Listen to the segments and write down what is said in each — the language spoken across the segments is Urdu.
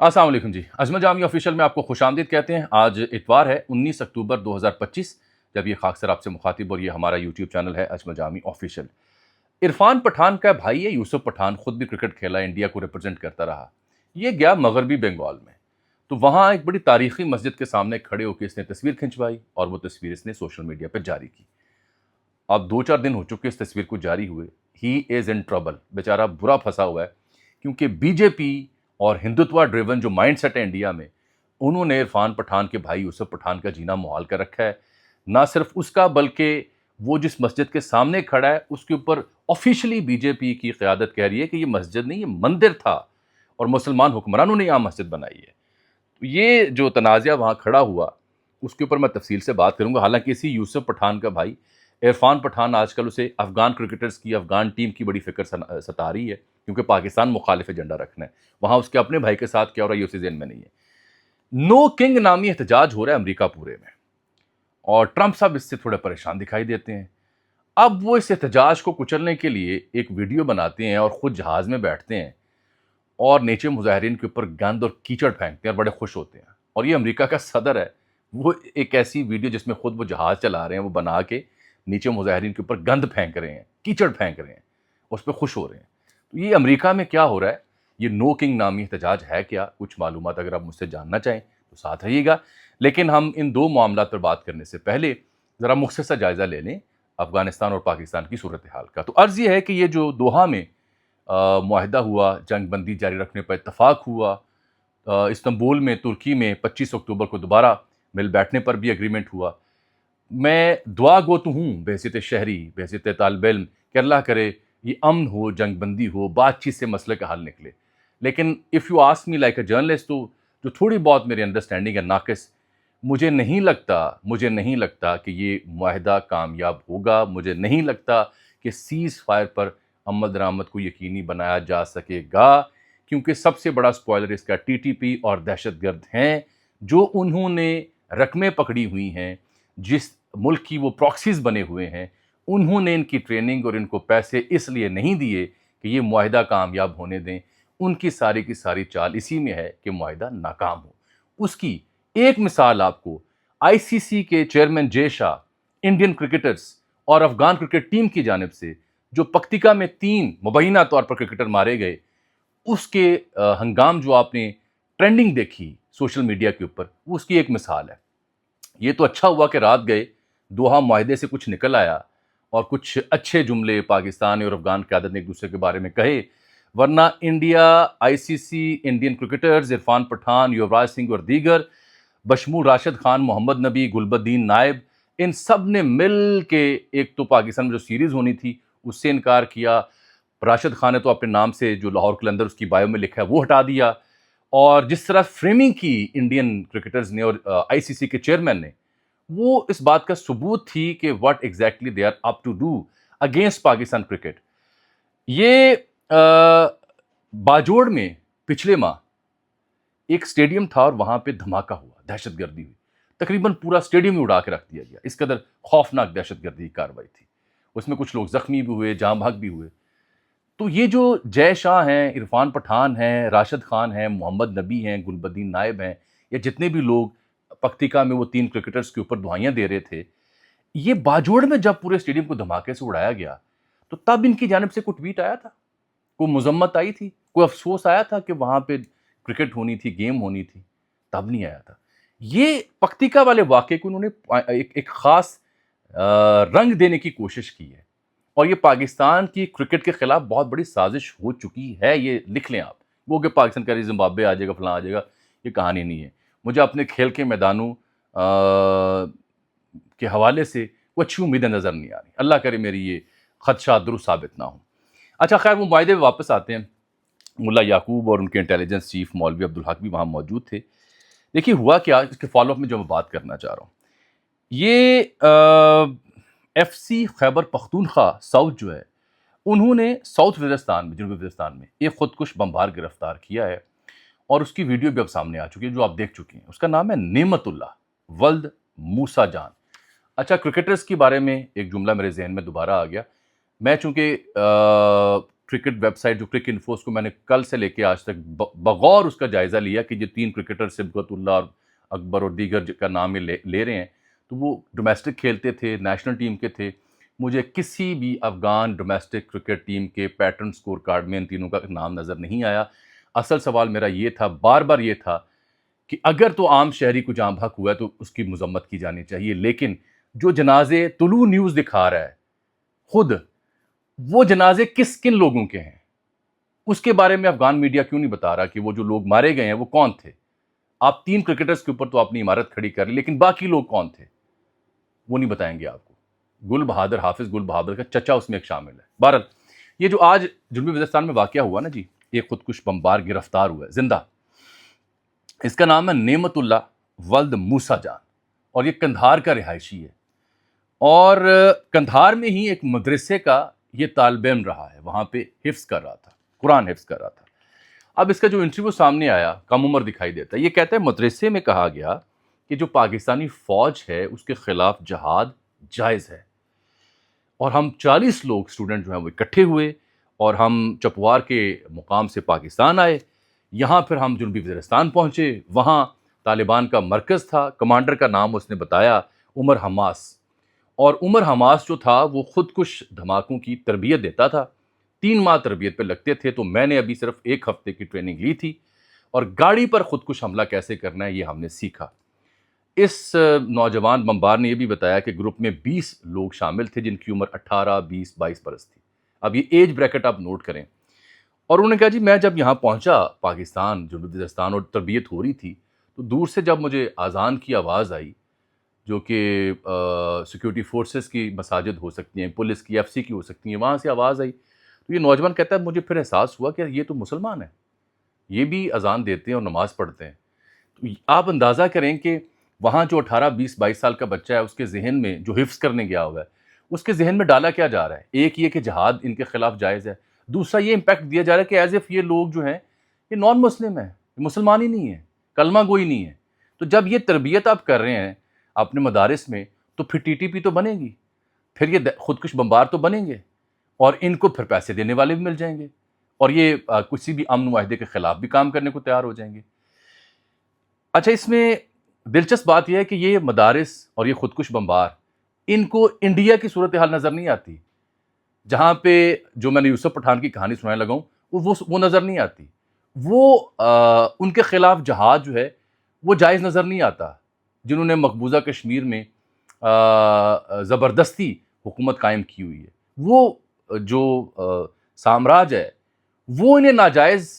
السلام علیکم جی، اجمل جامی آفیشیل میں آپ کو خوش آمدید کہتے ہیں۔ آج اتوار ہے 19 اکتوبر 2025 جب یہ خاکسر آپ سے مخاطب، اور یہ ہمارا یوٹیوب چینل ہے اجمل جامی آفیشیل۔ عرفان پٹھان کا بھائی ہے یوسف پٹھان، خود بھی کرکٹ کھیلا، انڈیا کو ریپرزینٹ کرتا رہا۔ یہ گیا مغربی بنگال میں، تو وہاں ایک بڑی تاریخی مسجد کے سامنے کھڑے ہو کے اس نے تصویر کھنچوائی، اور وہ تصویر اس نے سوشل میڈیا پہ جاری کی۔ اب 2-4 دن ہو چکے اس تصویر کو جاری ہوئے۔ ہی از ان ٹربل، بیچارہ برا پھنسا ہوا ہے، کیونکہ بی جے پی اور ہندوتوا ڈریون جو مائنڈ سیٹ ہے انڈیا میں، انہوں نے عرفان پٹھان کے بھائی یوسف پٹھان کا جینا محال کر رکھا ہے۔ نہ صرف اس کا، بلکہ وہ جس مسجد کے سامنے کھڑا ہے اس کے اوپر آفیشلی بی جے پی کی قیادت کہہ رہی ہے کہ یہ مسجد نہیں، یہ مندر تھا، اور مسلمان حکمرانوں نے یہاں مسجد بنائی ہے۔ یہ جو تنازعہ وہاں کھڑا ہوا، اس کے اوپر میں تفصیل سے بات کروں گا۔ حالانکہ اسی یوسف پٹھان کا بھائی عرفان پٹھان آج کل اسے افغان کرکٹرز کی، افغان ٹیم کی بڑی فکر ستا رہی ہے، کیونکہ پاکستان مخالف ایجنڈا رکھنا ہے۔ وہاں اس کے اپنے بھائی کے ساتھ کیا ہو رہا ہے یہ اسی ذہن میں نہیں ہے۔ نو کنگ نامی احتجاج ہو رہا ہے امریکہ پورے میں، اور ٹرمپ صاحب اس سے تھوڑے پریشان دکھائی دیتے ہیں۔ اب وہ اس احتجاج کو کچلنے کے لیے ایک ویڈیو بناتے ہیں اور خود جہاز میں بیٹھتے ہیں، اور نیچے مظاہرین کے اوپر گند اور کیچڑ پھینکتے ہیں اور بڑے خوش ہوتے ہیں۔ اور یہ امریکہ کا صدر ہے، وہ ایک ایسی ویڈیو جس میں خود وہ جہاز چلا رہے ہیں وہ بنا کے نیچے مظاہرین کے اوپر گند پھینک رہے ہیں، کیچڑ پھینک رہے ہیں، اس پہ خوش ہو رہے ہیں۔ تو یہ امریکہ میں کیا ہو رہا ہے، یہ نو کنگ نامی احتجاج ہے کیا؟ کچھ معلومات اگر آپ مجھ سے جاننا چاہیں تو ساتھ رہیے گا۔ لیکن ہم ان دو معاملات پر بات کرنے سے پہلے ذرا مختصر جائزہ لے لیں افغانستان اور پاکستان کی صورتحال کا۔ تو عرض یہ ہے کہ یہ جو دوحہ میں معاہدہ ہوا، جنگ بندی جاری رکھنے پر اتفاق ہوا، استنبول میں ترکی میں 25 اکتوبر کو دوبارہ مل بیٹھنے پر بھی اگریمنٹ ہوا، میں دعا گو تو ہوں بحیثیت شہری، بحیثیت طالب علم، کہ اللہ کرے یہ امن ہو، جنگ بندی ہو، بات چیت سے مسئلے کا حل نکلے۔ لیکن if you ask me like a journalist, تو جو تھوڑی بہت میری انڈرسٹینڈنگ ہے ناقص، مجھے نہیں لگتا کہ یہ معاہدہ کامیاب ہوگا۔ مجھے نہیں لگتا کہ سیز فائر پر عمل درآمد کو یقینی بنایا جا سکے گا، کیونکہ سب سے بڑا سپوائلر اس کا ٹی ٹی پی اور دہشت گرد ہیں، جو انہوں نے رقمیں پکڑی ہوئی ہیں، جس ملک کی وہ پراکسیز بنے ہوئے ہیں، انہوں نے ان کی ٹریننگ اور ان کو پیسے اس لیے نہیں دیے کہ یہ معاہدہ کامیاب ہونے دیں۔ ان کی ساری چال اسی میں ہے کہ معاہدہ ناکام ہو۔ اس کی ایک مثال آپ کو آئی سی سی کے چیئرمین جے شاہ، انڈین کرکٹرز اور افغان کرکٹ ٹیم کی جانب سے جو پکتیکا میں 3 مبینہ طور پر کرکٹر مارے گئے، اس کے ہنگام جو آپ نے ٹرینڈنگ دیکھی سوشل میڈیا کے اوپر، وہ اس کی ایک مثال ہے۔ یہ تو اچھا ہوا کہ رات گئے، دوحہ معاہدے سے کچھ نکل آیا، اور کچھ اچھے جملے پاکستان اور افغان قیادت نے ایک دوسرے کے بارے میں کہے، ورنہ انڈیا، آئی سی سی، انڈین کرکٹرز، عرفان پٹھان، یوراج سنگھ اور دیگر، بشمول راشد خان، محمد نبی، گلبدین نائب، ان سب نے مل کے ایک تو پاکستان میں جو سیریز ہونی تھی اس سے انکار کیا۔ راشد خان نے تو اپنے نام سے جو لاہور قلندر اس کی بائیو میں لکھا ہے وہ ہٹا دیا، اور جس طرح فریمنگ کی انڈین کرکٹرز نے اور آئی سی سی کے چیئرمین نے، وہ اس بات کا ثبوت تھی کہ what exactly they are up to do against Pakistan cricket. یہ باجوڑ میں پچھلے ماہ ایک اسٹیڈیم تھا، اور وہاں پہ دھماکہ ہوا، دہشت گردی ہوئی، تقریباً پورا اسٹیڈیم ہی اڑا کے رکھ دیا گیا۔ اس قدر خوفناک دہشت گردی کی کارروائی تھی، اس میں کچھ لوگ زخمی بھی ہوئے، جاں بحق بھی ہوئے۔ تو یہ جو جے شاہ ہیں، عرفان پٹھان ہیں، راشد خان ہیں، محمد نبی ہیں، گلبدین نائب ہیں، یا جتنے بھی لوگ پکتیکا میں وہ 3 کرکٹرز کے اوپر دعائیاں دے رہے تھے، یہ باجوڑ میں جب پورے اسٹیڈیم کو دھماکے سے اڑایا گیا تو تب ان کی جانب سے کوئی ٹویٹ آیا تھا، کوئی مذمت آئی تھی، کوئی افسوس آیا تھا کہ وہاں پہ کرکٹ ہونی تھی، گیم ہونی تھی؟ تب نہیں آیا تھا۔ یہ پکتیکا والے واقعے کو انہوں نے ایک خاص رنگ دینے کی کوشش کی ہے، اور یہ پاکستان کی کرکٹ کے خلاف بہت بڑی سازش ہو چکی ہے۔ یہ لکھ لیں آپ، وہ کہ پاکستان کا زمبابوے آ جائے گا، فلاں آ جائے گا، یہ کہانی نہیں ہے۔ مجھے اپنے کھیل کے میدانوں کے حوالے سے وہ اچھی امیدیں نظر نہیں آ رہی۔ اللہ کرے میری یہ خدشات درست ثابت نہ ہوں۔ اچھا خیر، وہ معاہدے پہ واپس آتے ہیں۔ ملا یعقوب اور ان کے انٹیلیجنس چیف مولوی عبدالحق بھی وہاں موجود تھے۔ دیکھیے ہوا کیا، اس کے فالو اپ میں جو میں بات کرنا چاہ رہا ہوں، یہ F C Khyber Pakhtunkhwa south جو ہے، انہوں نے ساؤتھ وزیرستان میں، جنوبی وزیرستان میں ایک خودکش بمبار گرفتار کیا ہے، اور اس کی ویڈیو بھی اب سامنے آ چکی ہے جو آپ دیکھ چکے ہیں۔ اس کا نام ہے نعمت اللہ ولد موسیٰ جان۔ اچھا، کرکٹرز کے بارے میں ایک جملہ میرے ذہن میں دوبارہ آ گیا۔ میں چونکہ کرکٹ ویب سائٹ جو کرک انفو، اس کو میں نے کل سے لے کے آج تک بغور اس کا جائزہ لیا کہ جو 3 کرکٹر صبغت اللہ اور اکبر اور دیگر کا نام یہ لے رہے ہیں، تو وہ ڈومیسٹک کھیلتے تھے، نیشنل ٹیم کے تھے. مجھے کسی بھی افغان ڈومیسٹک کرکٹ ٹیم کے پیٹرن سکور کارڈ میں ان تینوں کا نام نظر نہیں آیا. اصل سوال میرا یہ تھا، بار بار یہ تھا کہ اگر تو عام شہری کو جاں بحق ہوا ہے تو اس کی مذمت کی جانی چاہیے، لیکن جو جنازے طلوع نیوز دکھا رہا ہے خود، وہ جنازے کن لوگوں کے ہیں، اس کے بارے میں افغان میڈیا کیوں نہیں بتا رہا کہ وہ جو لوگ مارے گئے ہیں وہ کون تھے؟ آپ 3 کرکٹرز کے اوپر تو اپنی عمارت کھڑی کر لی، لیکن باقی لوگ کون تھے وہ نہیں بتائیں گے آپ کو. گل بہادر، حافظ گل بہادر کا چچا اس میں ایک شامل ہے. بہرحال یہ جو آج جنوبی وزیرستان میں واقعہ ہوا نا جی، ایک خودکش بمبار گرفتار ہوا ہے زندہ. اس کا نام ہے نعمت اللہ ولد موسیٰ جان، اور یہ کندھار کا رہائشی ہے، اور کندھار میں ہی ایک مدرسے کا یہ طالب علم رہا ہے، وہاں پہ حفظ کر رہا تھا، قرآن حفظ کر رہا تھا. اب اس کا جو انٹرویو سامنے آیا، کم عمر دکھائی دیتا ہے. یہ کہتا ہے مدرسے میں کہا گیا کہ جو پاکستانی فوج ہے اس کے خلاف جہاد جائز ہے، اور ہم 40 لوگ اسٹوڈنٹ جو ہیں وہ اکٹھے ہوئے اور ہم چپوار کے مقام سے پاکستان آئے. یہاں پھر ہم جنوبی وزیرستان پہنچے، وہاں طالبان کا مرکز تھا، کمانڈر کا نام اس نے بتایا عمر حماس، اور عمر حماس جو تھا وہ خودکش دھماکوں کی تربیت دیتا تھا. 3 ماہ تربیت پہ لگتے تھے، تو میں نے ابھی صرف 1 ہفتے کی ٹریننگ لی تھی، اور گاڑی پر خودکش حملہ کیسے کرنا ہے یہ ہم نے سیکھا. اس نوجوان بمبار نے یہ بھی بتایا کہ گروپ میں 20 لوگ شامل تھے جن کی عمر 18، 20، 22 برس تھی. اب یہ ایج بریکٹ آپ نوٹ کریں. اور انہوں نے کہا جی میں جب یہاں پہنچا پاکستان جنوبی وزیرستان اور تربیت ہو رہی تھی، تو دور سے جب مجھے اذان کی آواز آئی، جو کہ سیکیورٹی فورسز کی مساجد ہو سکتی ہیں، پولیس کی، FCC کی ہو سکتی ہیں، وہاں سے آواز آئی، تو یہ نوجوان کہتا ہے مجھے پھر احساس ہوا کہ یہ تو مسلمان ہیں، یہ بھی اذان دیتے ہیں اور نماز پڑھتے ہیں. تو آپ اندازہ کریں کہ وہاں جو 18، 20، 22 سال کا بچہ ہے، اس کے ذہن میں جو حفظ کرنے گیا ہوا ہے، اس کے ذہن میں ڈالا کیا جا رہا ہے؟ ایک یہ کہ جہاد ان کے خلاف جائز ہے، دوسرا یہ امپیکٹ دیا جا رہا ہے کہ ایز اف یہ لوگ جو ہیں یہ نان مسلم ہیں، یہ مسلمان ہی نہیں ہیں، کلمہ گوئی نہیں ہے. تو جب یہ تربیت آپ کر رہے ہیں اپنے مدارس میں، تو پھر TTP تو بنے گی، پھر یہ خودکش بمبار تو بنیں گے، اور ان کو پھر پیسے دینے والے بھی مل جائیں گے، اور یہ کسی بھی امن معاہدے کے خلاف بھی کام کرنے کو تیار ہو جائیں گے. اچھا، اس میں دلچسپ بات یہ ہے کہ یہ مدارس اور یہ خودکش بمبار ان کو انڈیا کی صورتحال نظر نہیں آتی، جہاں پہ جو میں نے یوسف پٹھان کی کہانی سنانے لگا ہوں وہ نظر نہیں آتی. وہ ان کے خلاف جہاد جو ہے وہ جائز نظر نہیں آتا، جنہوں نے مقبوضہ کشمیر میں زبردستی حکومت قائم کی ہوئی ہے. وہ جو سامراج ہے وہ انہیں ناجائز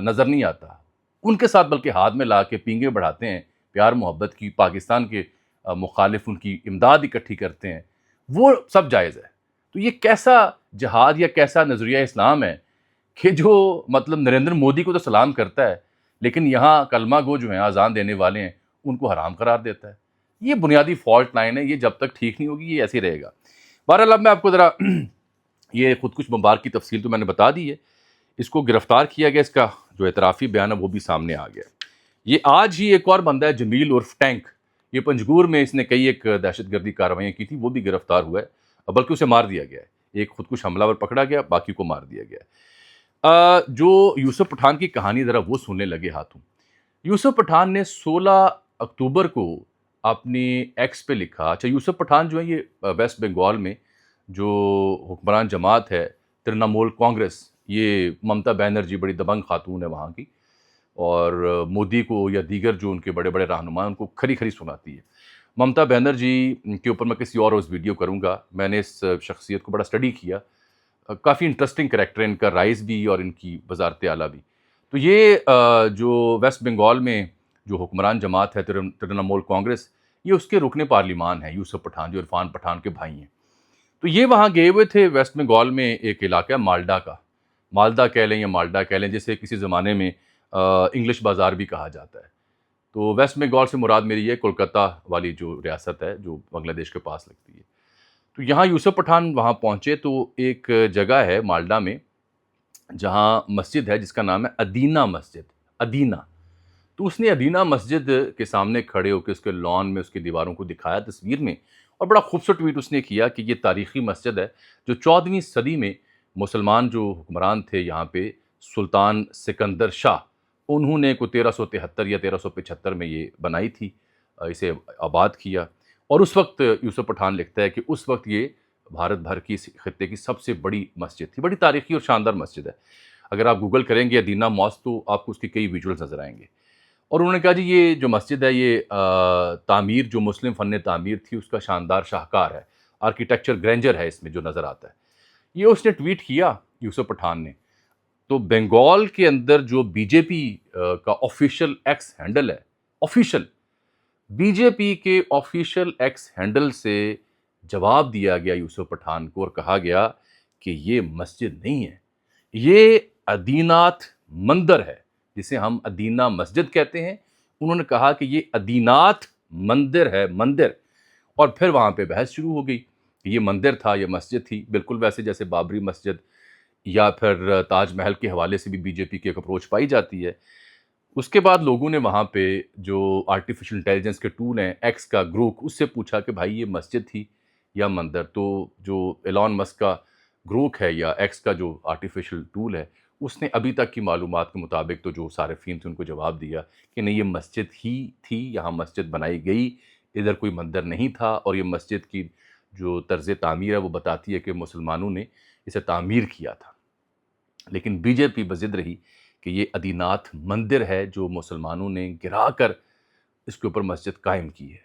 نظر نہیں آتا، ان کے ساتھ بلکہ ہاتھ میں لا کے پینگے بڑھاتے ہیں پیار محبت کی، پاکستان کے مخالف ان کی امداد اکٹھی کرتے ہیں، وہ سب جائز ہے. تو یہ کیسا جہاد یا کیسا نظریہ اسلام ہے کہ جو مطلب نریندر مودی کو تو سلام کرتا ہے، لیکن یہاں کلمہ گو جو ہیں، اذان دینے والے ہیں، ان کو حرام قرار دیتا ہے. یہ بنیادی فالٹ لائن ہے، یہ جب تک ٹھیک نہیں ہوگی یہ ایسے ہی رہے گا. بہرحال اب میں آپ کو ذرا یہ خودکش بمبار کی تفصیل تو میں نے بتا دی ہے. اس کو گرفتار کیا گیا، اس کا جو اعترافی بیان ہے وہ بھی سامنے آ گیا. یہ آج ہی ایک اور بندہ ہے جمیل عرف ٹینک، یہ پنجگور میں اس نے کئی ایک دہشت گردی کارروائیاں کی تھی، وہ بھی گرفتار ہوا ہے، بلکہ اسے مار دیا گیا ہے. ایک خودکش حملہ ور پکڑا گیا، باقی کو مار دیا گیا. جو یوسف پٹھان کی کہانی ذرا وہ سننے لگے ہاتھوں. یوسف پٹھان نے 16 اکتوبر کو اپنی ایکس پہ لکھا. اچھا، یوسف پٹھان جو ہے یہ ویسٹ بنگال میں جو حکمران جماعت ہے ترنمول کانگریس، یہ ممتا بینرجی بڑی دبنگ خاتون ہے وہاں کی، اور مودی کو یا دیگر جو ان کے بڑے بڑے رہنما ہیں ان کو کھری کھری سناتی ہے. ممتا بینرجی کے اوپر میں کسی اور روز ویڈیو کروں گا. میں نے اس شخصیت کو بڑا اسٹڈی کیا، کافی انٹرسٹنگ کریکٹر ہے ان کا، رائز بھی اور ان کی وزارت اعلیٰ بھی. تو یہ جو ویسٹ بنگال میں جو حکمران جماعت ہے ترنمول کانگریس، یہ اس کے رکن پارلیمان ہیں یوسف پٹھان، جو عرفان پٹھان کے بھائی ہیں. تو یہ وہاں گئے ہوئے تھے ویسٹ بنگال میں، ایک علاقہ ہے مالڈا کا، مالدہ کہہ لیں یا مالڈا کہہ لیں، جسے کسی زمانے میں انگلش بازار بھی کہا جاتا ہے. تو ویسٹ بنگال سے مراد میری یہ کولکتہ والی جو ریاست ہے جو بنگلہ دیش کے پاس لگتی ہے. تو یہاں یوسف پٹھان وہاں پہنچے تو ایک جگہ ہے مالڈا میں جہاں مسجد ہے جس کا نام ہے ادینہ مسجد، ادینہ. تو اس نے ادینہ مسجد کے سامنے کھڑے ہو کے اس کے لان میں اس کی دیواروں کو دکھایا تصویر میں، اور بڑا خوبصورت ٹویٹ اس نے کیا کہ یہ تاریخی مسجد ہے جو 14ویں صدی میں مسلمان جو حکمران تھے یہاں پہ سلطان سکندر شاہ، انہوں نے کو 1373 یا 1375 میں یہ بنائی تھی، اسے آباد کیا. اور اس وقت یوسف پٹھان لکھتا ہے کہ اس وقت یہ بھارت بھر کی خطے کی سب سے بڑی مسجد تھی، بڑی تاریخی اور شاندار مسجد ہے. اگر آپ گوگل کریں گے ادینہ ماسک تو آپ کو اس کی کئی ویژولز نظر آئیں گے. اور انہوں نے کہا جی یہ جو مسجد ہے یہ تعمیر جو مسلم فن تعمیر تھی اس کا شاندار شاہکار ہے، آرکیٹیکچر گرینجر ہے اس میں جو نظر آتا ہے. یہ اس نے ٹویٹ کیا یوسف پٹھان نے، تو بنگال کے اندر جو بی جے پی کا آفیشیل ایکس ہینڈل ہے، آفیشیل بی جے پی کے آفیشیل ایکس ہینڈل سے جواب دیا گیا یوسف پٹھان کو اور کہا گیا کہ یہ مسجد نہیں ہے، یہ ادیناتھ مندر ہے، جسے ہم ادینہ مسجد کہتے ہیں. انہوں نے کہا کہ یہ ادیناتھ مندر ہے، مندر. اور پھر وہاں پہ بحث شروع ہو گئی کہ یہ مندر تھا، یہ مسجد تھی، بالکل ویسے جیسے بابری مسجد یا پھر تاج محل کے حوالے سے بھی بی جے پی کی ایک اپروچ پائی جاتی ہے. اس کے بعد لوگوں نے وہاں پہ جو آرٹیفیشل انٹیلیجنس کے ٹول ہیں ایکس کا گروک، اس سے پوچھا کہ بھائی یہ مسجد تھی یا مندر. تو جو ایلان مسک کا گروک ہے یا ایکس کا جو آرٹیفیشل ٹول ہے، اس نے ابھی تک کی معلومات کے مطابق تو جو صارفین تھے ان کو جواب دیا کہ نہیں، یہ مسجد ہی تھی، یہاں مسجد بنائی گئی، ادھر کوئی مندر نہیں تھا. اور یہ مسجد کی جو طرز تعمیر ہے وہ بتاتی ہے کہ مسلمانوں نے اسے تعمیر کیا تھا. لیکن بی جے پی بضد رہی کہ یہ ادیناتھ مندر ہے جو مسلمانوں نے گرا کر اس کے اوپر مسجد قائم کی ہے.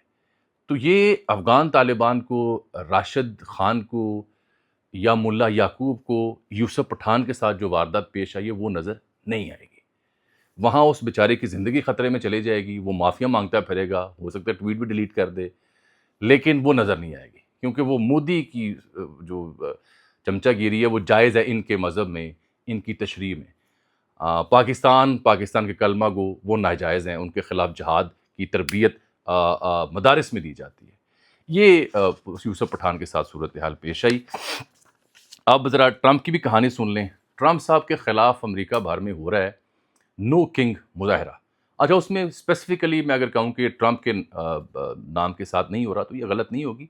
تو یہ افغان طالبان کو، راشد خان کو یا ملا یعقوب کو یوسف پٹھان کے ساتھ جو واردات پیش آئی ہے وہ نظر نہیں آئے گی. وہاں اس بیچارے کی زندگی خطرے میں چلے جائے گی، وہ معافیا مانگتا پھرے گا، ہو سکتا ہے ٹویٹ بھی ڈیلیٹ کر دے، لیکن وہ نظر نہیں آئے گی کیونکہ وہ مودی کی جو چمچہ گیری ہے وہ جائز ہے ان کے مذہب میں، ان کی تشریح میں. پاکستان کے کلمہ گو وہ ناجائز ہیں، ان کے خلاف جہاد کی تربیت مدارس میں دی جاتی ہے. یہ یوسف پٹھان کے ساتھ صورتحال پیش آئی. اب ذرا ٹرمپ کی بھی کہانی سن لیں. ٹرمپ صاحب کے خلاف امریکہ بھر میں ہو رہا ہے نو کنگ مظاہرہ. اچھا، اس میں اسپیسیفکلی میں اگر کہوں کہ ٹرمپ کے نام کے ساتھ نہیں ہو رہا تو یہ غلط نہیں ہوگی.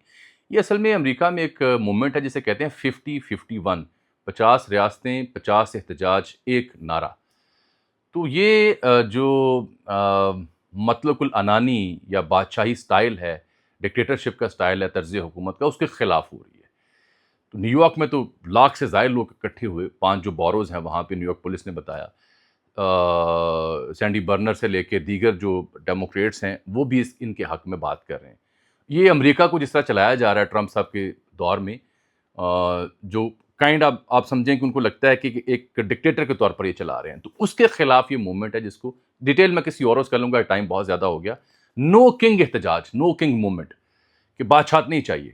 یہ اصل میں امریکہ میں ایک موومنٹ ہے جسے کہتے ہیں 50-51، 50 ریاستیں، 50 احتجاج، ایک نعرہ. تو یہ جو مطلق العنانی یا بادشاہی سٹائل ہے، ڈکٹیٹرشپ کا سٹائل ہے، طرز حکومت کا، اس کے خلاف ہو رہی ہے. تو نیو یارک میں تو لاکھ سے زائد لوگ اکٹھے ہوئے. 5 جو بوروز ہیں وہاں پہ نیو یارک پولیس نے بتایا، سینڈی برنر سے لے کے دیگر جو ڈیموکریٹس ہیں وہ بھی ان کے حق میں بات کر رہے ہیں. یہ امریکہ کو جس طرح چلایا جا رہا ہے ٹرمپ صاحب کے دور میں، جو کائنڈ آپ سمجھیں کہ ان کو لگتا ہے کہ ایک ڈکٹیٹر کے طور پر یہ چلا رہے ہیں، تو اس کے خلاف یہ موومنٹ ہے جس کو ڈیٹیل میں کسی اور روز کر لوں گا، ٹائم بہت زیادہ ہو گیا. نو کنگ احتجاج، نو کنگ موومنٹ، کہ بادشاہت نہیں چاہیے.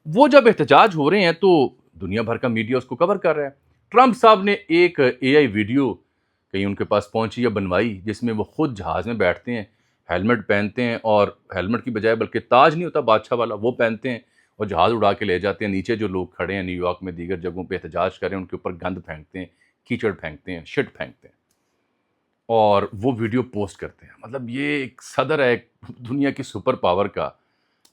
وہ جب احتجاج ہو رہے ہیں تو دنیا بھر کا میڈیا اس کو کور کر رہا ہے. ٹرمپ صاحب نے ایک اے آئی ویڈیو کہیں ان کے پاس پہنچی یا بنوائی جس میں وہ خود جہاز میں بیٹھتے ہیں، ہیلمٹ پہنتے ہیں، اور ہیلمٹ کی بجائے بلکہ تاج نہیں ہوتا بادشاہ والا وہ پہنتے ہیں اور جہاز اڑا کے لے جاتے ہیں. نیچے جو لوگ کھڑے ہیں نیو یارک میں دیگر جگہوں پہ احتجاج کر رہے ہیں ان کے اوپر گند پھینکتے ہیں، کیچڑ پھینکتے ہیں، شٹ پھینکتے ہیں اور وہ ویڈیو پوسٹ کرتے ہیں. مطلب یہ ایک صدر ہے دنیا کی سپر پاور کا،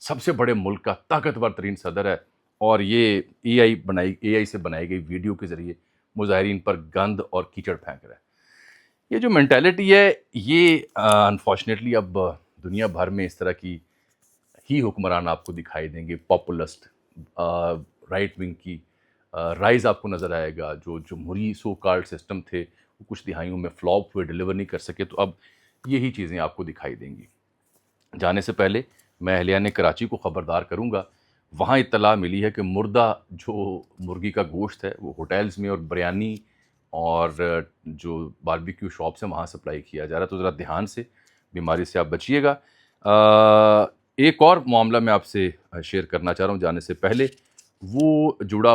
سب سے بڑے ملک کا طاقتور ترین صدر ہے، اور یہ اے آئی سے بنائی گئی ویڈیو کے ذریعے مظاہرین پر گند اور کیچڑ پھینک رہا ہے. یہ جو مینٹیلٹی ہے یہ انفارچونیٹلی اب دنیا بھر میں اس طرح کی ہی حکمران آپ کو دکھائی دیں گے. پاپولسٹ رائٹ ونگ کی رائز آپ کو نظر آئے گا. جو جمہوری سو کالڈ سسٹم تھے وہ کچھ دہائیوں میں فلاپ ہوئے، ڈیلیور نہیں کر سکے، تو اب یہی چیزیں آپ کو دکھائی دیں گی. جانے سے پہلے میں اہلیان کراچی کو خبردار کروں گا، وہاں اطلاع ملی ہے کہ مردہ جو مرغی کا گوشت ہے وہ ہوٹلز میں اور بریانی اور جو باربیکیو شاپس ہیں وہاں سپلائی کیا جا رہا ہے. تو ذرا دھیان سے، بیماری سے آپ بچیے گا. ایک اور معاملہ میں آپ سے شیئر کرنا چاہ رہا ہوں جانے سے پہلے، وہ جڑا